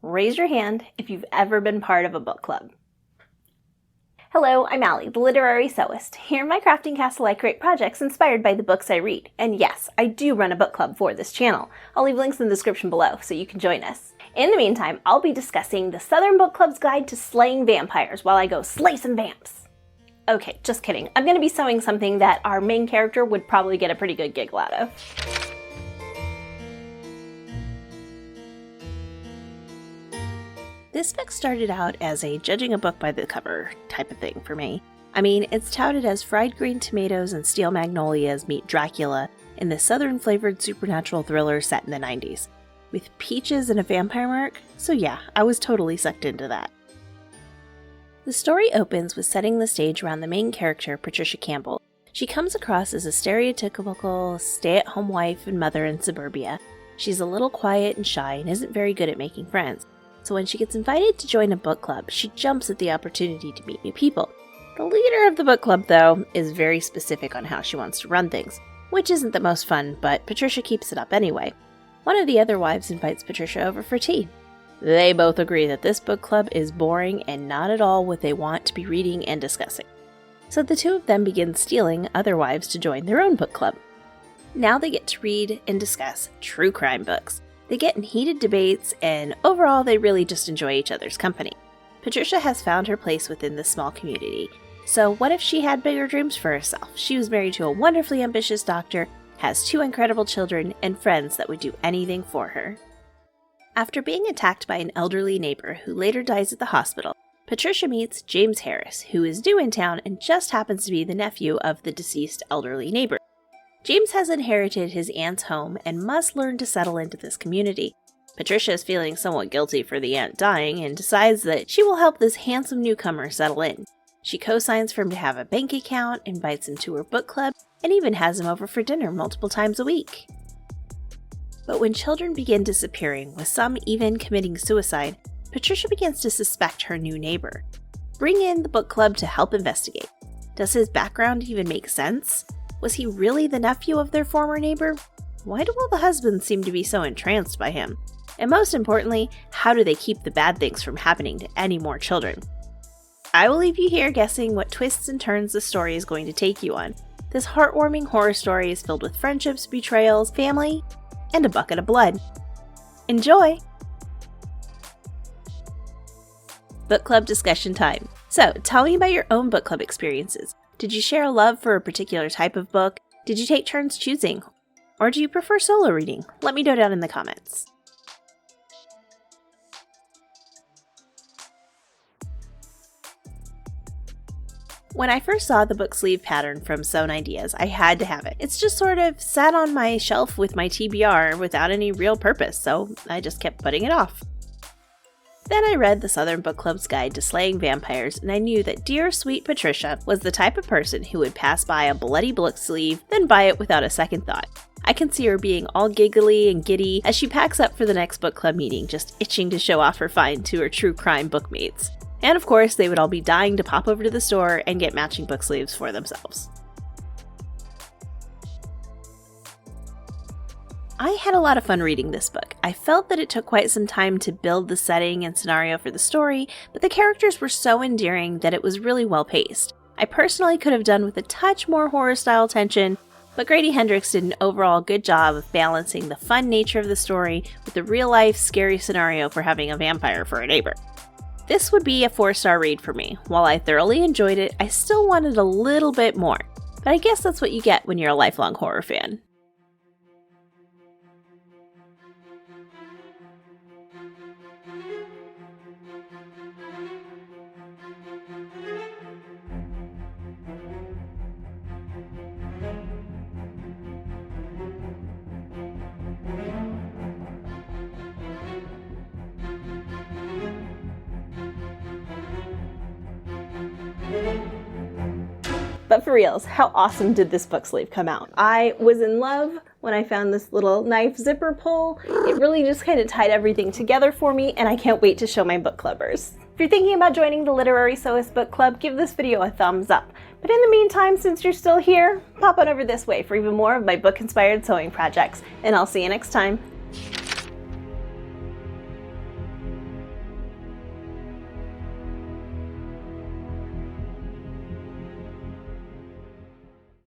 raise your hand if you've ever been part of a book club. Hello, I'm Allie, the Literary Sewist. Here in my crafting castle I create projects inspired by the books I read. And yes, I do run a book club for this channel. I'll leave links in the description below so you can join us. In the meantime, I'll be discussing the Southern Book Club's Guide to Slaying Vampires while I go slay some vamps. Okay, just kidding. I'm going to be sewing something that our main character would probably get a pretty good giggle out of. This book started out as a judging a book by the cover type of thing for me. I mean, it's touted as fried green tomatoes and steel magnolias meet Dracula in the southern flavored supernatural thriller set in the 90s, with peaches and a vampire mark, so yeah, I was totally sucked into that. The story opens with setting the stage around the main character, Patricia Campbell. She comes across as a stereotypical stay-at-home wife and mother in suburbia. She's a little quiet and shy and isn't very good at making friends. So when she gets invited to join a book club, she jumps at the opportunity to meet new people. The leader of the book club, though, is very specific on how she wants to run things, which isn't the most fun, but Patricia keeps it up anyway. One of the other wives invites Patricia over for tea. They both agree that this book club is boring and not at all what they want to be reading and discussing. So the two of them begin stealing other wives to join their own book club. Now they get to read and discuss true crime books. They get in heated debates, and overall they really just enjoy each other's company. Patricia has found her place within this small community. So what if she had bigger dreams for herself? She was married to a wonderfully ambitious doctor, has 2 incredible children, and friends that would do anything for her. After being attacked by an elderly neighbor who later dies at the hospital, Patricia meets James Harris, who is new in town and just happens to be the nephew of the deceased elderly neighbor. James has inherited his aunt's home and must learn to settle into this community. Patricia is feeling somewhat guilty for the aunt dying and decides that she will help this handsome newcomer settle in. She co-signs for him to have a bank account, invites him to her book club, and even has him over for dinner multiple times a week. But when children begin disappearing, with some even committing suicide, Patricia begins to suspect her new neighbor. Bring in the book club to help investigate. Does his background even make sense? Was he really the nephew of their former neighbor? Why do all the husbands seem to be so entranced by him? And most importantly, how do they keep the bad things from happening to any more children? I will leave you here guessing what twists and turns the story is going to take you on. This heartwarming horror story is filled with friendships, betrayals, family, and a bucket of blood. Enjoy! Book club discussion time. So, tell me about your own book club experiences. Did you share a love for a particular type of book? Did you take turns choosing? Or do you prefer solo reading? Let me know down in the comments. When I first saw the book sleeve pattern from Sewn Ideas, I had to have it. It's just sort of sat on my shelf with my TBR without any real purpose, so I just kept putting it off. Then I read the Southern Book Club's Guide to Slaying Vampires, and I knew that dear sweet Patricia was the type of person who would pass by a bloody book sleeve, then buy it without a second thought. I can see her being all giggly and giddy as she packs up for the next book club meeting, just itching to show off her find to her true crime bookmates. And of course, they would all be dying to pop over to the store and get matching book sleeves for themselves. I had a lot of fun reading this book. I felt that it took quite some time to build the setting and scenario for the story, but the characters were so endearing that it was really well paced. I personally could have done with a touch more horror-style tension, but Grady Hendrix did an overall good job of balancing the fun nature of the story with the real-life scary scenario for having a vampire for a neighbor. This would be a 4-star read for me. While I thoroughly enjoyed it, I still wanted a little bit more, but I guess that's what you get when you're a lifelong horror fan. But for reals, how awesome did this book sleeve come out? I was in love when I found this little knife zipper pull. It really just kind of tied everything together for me, and I can't wait to show my book clubbers. If you're thinking about joining the Literary Sewist Book Club, give this video a thumbs up. But in the meantime, since you're still here, pop on over this way for even more of my book-inspired sewing projects, and I'll see you next time.